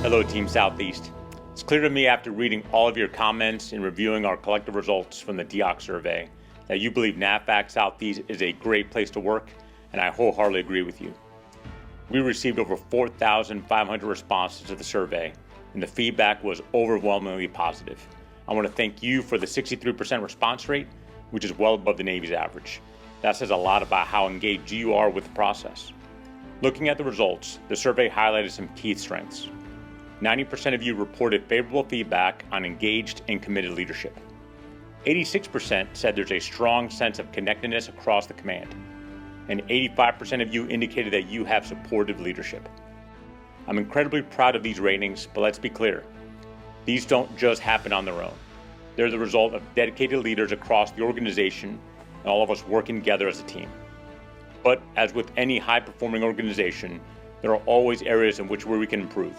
Hello, Team Southeast. It's clear to me after reading all of your comments and reviewing our collective results from the DEOCS survey that you believe NAVFAC Southeast is a great place to work, and I wholeheartedly agree with you. We received over 4,500 responses to the survey, and the feedback was overwhelmingly positive. I want to thank you for the 63% response rate, which is well above the Navy's average. That says a lot about how engaged you are with the process. Looking at the results, the survey highlighted some key strengths. 90% of you reported favorable feedback on engaged and committed leadership. 86% said there's a strong sense of connectedness across the command. And 85% of you indicated that you have supportive leadership. I'm incredibly proud of these ratings, but let's be clear. These don't just happen on their own. They're the result of dedicated leaders across the organization and all of us working together as a team. But as with any high-performing organization, there are always areas in which we can improve.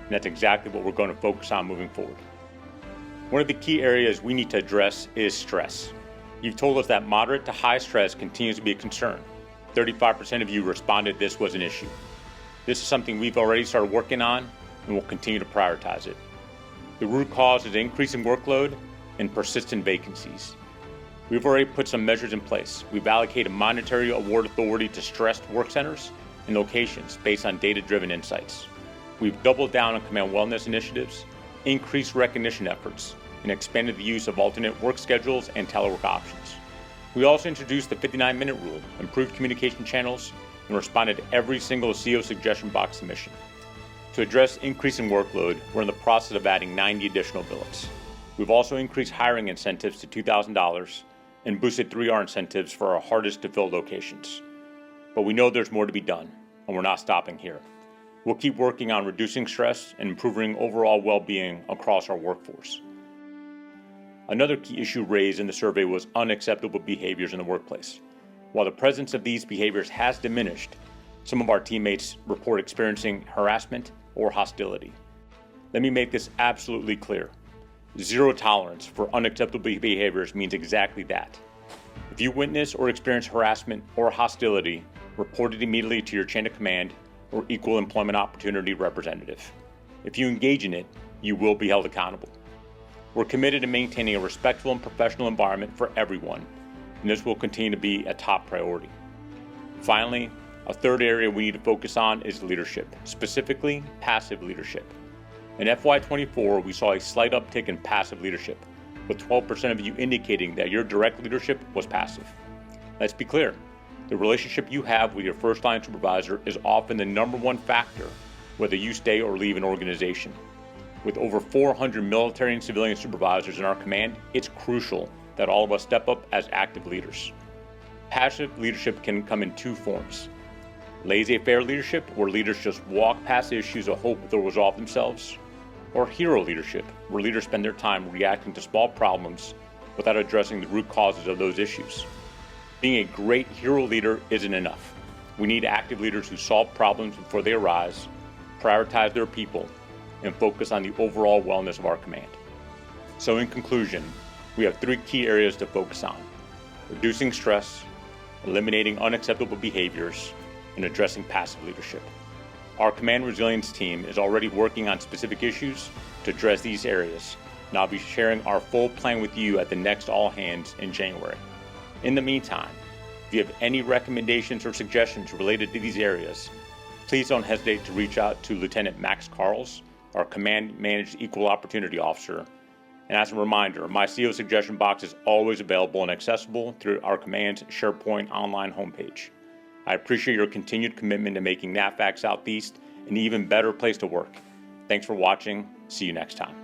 And that's exactly what we're going to focus on moving forward. One of the key areas we need to address is stress. You've told us that moderate to high stress continues to be a concern. 35% of you responded this was an issue. This is something we've already started working on and will continue to prioritize it. The root cause is increasing workload and persistent vacancies. We've already put some measures in place. We've allocated monetary award authority to stressed work centers and locations based on data-driven insights. We've doubled down on command wellness initiatives, increased recognition efforts, and expanded the use of alternate work schedules and telework options. We also introduced the 59-minute rule, improved communication channels, and responded to every single CO suggestion box submission. To address increasing workload, we're in the process of adding 90 additional billets. We've also increased hiring incentives to $2,000 and boosted 3R incentives for our hardest to fill locations. But we know there's more to be done, and we're not stopping here. We'll keep working on reducing stress and improving overall well-being across our workforce. Another key issue raised in the survey was unacceptable behaviors in the workplace. While the presence of these behaviors has diminished, some of our teammates report experiencing harassment or hostility. Let me make this absolutely clear. Zero tolerance for unacceptable behaviors means exactly that. If you witness or experience harassment or hostility, report it immediately to your chain of command or equal employment opportunity representative. If you engage in it, you will be held accountable. We're committed to maintaining a respectful and professional environment for everyone, and this will continue to be a top priority. Finally, a third area we need to focus on is leadership, specifically passive leadership. In FY24, we saw a slight uptick in passive leadership, with 12% of you indicating that your direct leadership was passive. Let's be clear. The relationship you have with your first-line supervisor is often the number one factor whether you stay or leave an organization. With over 400 military and civilian supervisors in our command, it's crucial that all of us step up as active leaders. Passive leadership can come in two forms. Laissez-faire leadership, where leaders just walk past issues and hope they'll resolve themselves. Or hero leadership, where leaders spend their time reacting to small problems without addressing the root causes of those issues. Being a great hero leader isn't enough. We need active leaders who solve problems before they arise, prioritize their people, and focus on the overall wellness of our command. So in conclusion, we have three key areas to focus on: reducing stress, eliminating unacceptable behaviors, and addressing passive leadership. Our command resilience team is already working on specific issues to address these areas, and I'll be sharing our full plan with you at the next all hands in January. In the meantime, if you have any recommendations or suggestions related to these areas, please don't hesitate to reach out to Lieutenant Max Carls, our Command Managed Equal Opportunity Officer. And as a reminder, my CO suggestion box is always available and accessible through our command's SharePoint online homepage. I appreciate your continued commitment to making NAVFAC Southeast an even better place to work. Thanks for watching. See you next time.